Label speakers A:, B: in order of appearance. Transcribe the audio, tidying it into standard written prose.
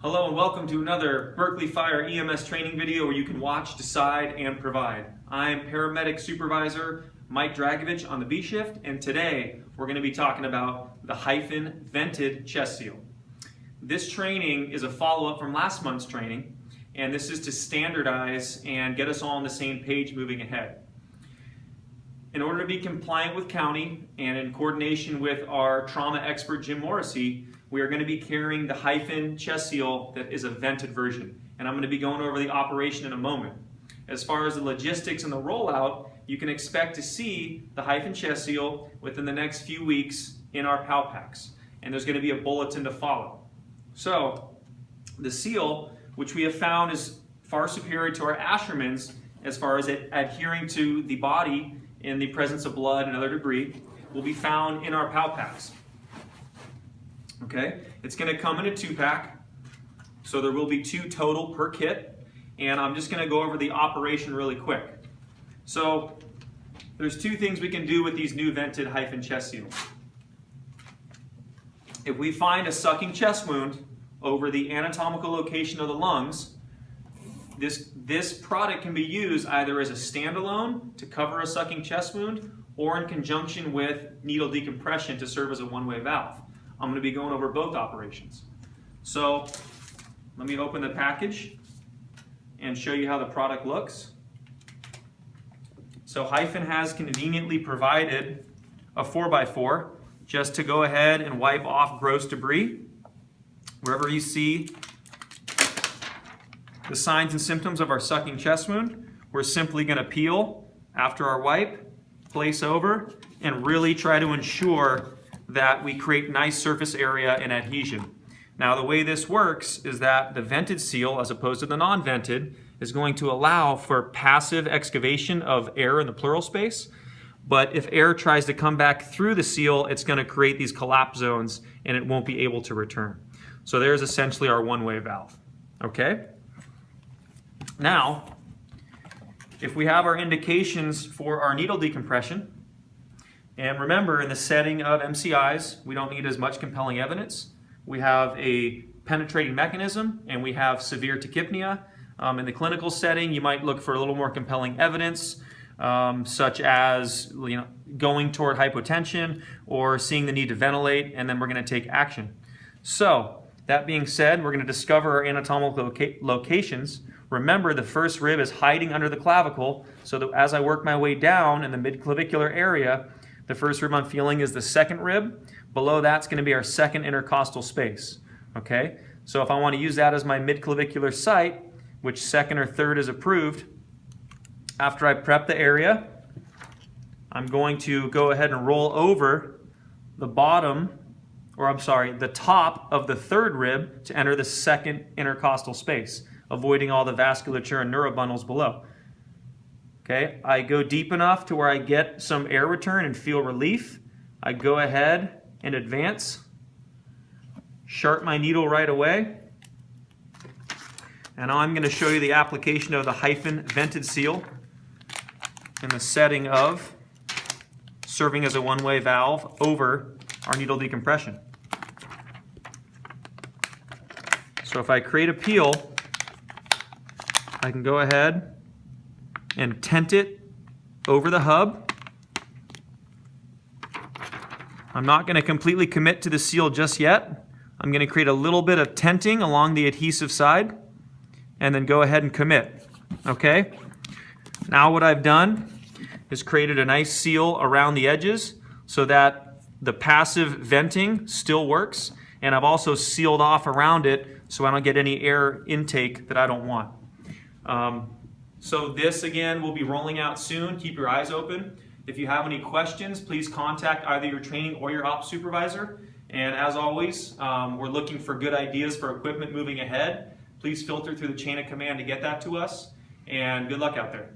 A: Hello and welcome to another Berkeley Fire EMS training video where you can watch, decide, and provide. I'm Paramedic Supervisor Mike Dragovich on the B shift, and today we're going to be talking about the HYPHN vented chest seal. This training is a follow-up from last month's training, and this is to standardize and get us all on the same page moving ahead. In order to be compliant with county and in coordination with our trauma expert Jim Morrissey, we are going to be carrying the HYPHN chest seal that is a vented version, and I'm going to be going over the operation in a moment. As far as the logistics and the rollout, you can expect to see the HYPHN chest seal within the next few weeks in our PAL packs, and there's going to be a bulletin to follow. So the seal, which we have found is far superior to our Asherman's as far as it adhering to the body in the presence of blood and other debris, will be found in our PAL packs. Okay, it's going to come in a 2-pack, so there will be 2 total per kit, and I'm just going to go over the operation really quick. So there's 2 things we can do with these new vented HYPHN chest seals. If we find a sucking chest wound over the anatomical location of the lungs, this product can be used either as a standalone to cover a sucking chest wound or in conjunction with needle decompression to serve as a one-way valve. I'm going to be going over both operations. So let me open the package and show you how the product looks. So HYPHN has conveniently provided a 4x4 just to go ahead and wipe off gross debris. Wherever you see the signs and symptoms of our sucking chest wound, we're simply going to peel after our wipe, place over, and really try to ensure that we create nice surface area and adhesion. Now the way this works is that the vented seal, as opposed to the non-vented, is going to allow for passive excavation of air in the pleural space, but if air tries to come back through the seal, it's going to create these collapse zones and it won't be able to return. So there's essentially our one-way valve. Okay? Now, if we have our indications for our needle decompression, and remember, in the setting of MCIs, we don't need as much compelling evidence. We have a penetrating mechanism, and we have severe tachypnea. In the clinical setting, you might look for a little more compelling evidence, such as going toward hypotension or seeing the need to ventilate, and then we're going to take action. So, that being said, we're going to discover our anatomical locations. Remember, the first rib is hiding under the clavicle, so that as I work my way down in the midclavicular area, the first rib I'm feeling is the second rib. Below that's going to be our second intercostal space. Okay? So if I want to use that as my midclavicular site, which second or third is approved, after I prep the area, I'm going to go ahead and roll over the the top of the third rib to enter the second intercostal space, avoiding all the vasculature and neurobundles below. Okay, I go deep enough to where I get some air return and feel relief. I go ahead and advance, sharp my needle right away, and now I'm going to show you the application of the HYPHN vented seal in the setting of serving as a one-way valve over our needle decompression. So if I create a peel, I can go ahead and tent it over the hub. I'm not going to completely commit to the seal just yet. I'm going to create a little bit of tenting along the adhesive side and then go ahead and commit. Okay? Now what I've done is created a nice seal around the edges so that the passive venting still works, and I've also sealed off around it so I don't get any air intake that I don't want. So this, again, will be rolling out soon. Keep your eyes open. If you have any questions, please contact either your training or your ops supervisor. And as always, we're looking for good ideas for equipment moving ahead. Please filter through the chain of command to get that to us. And good luck out there.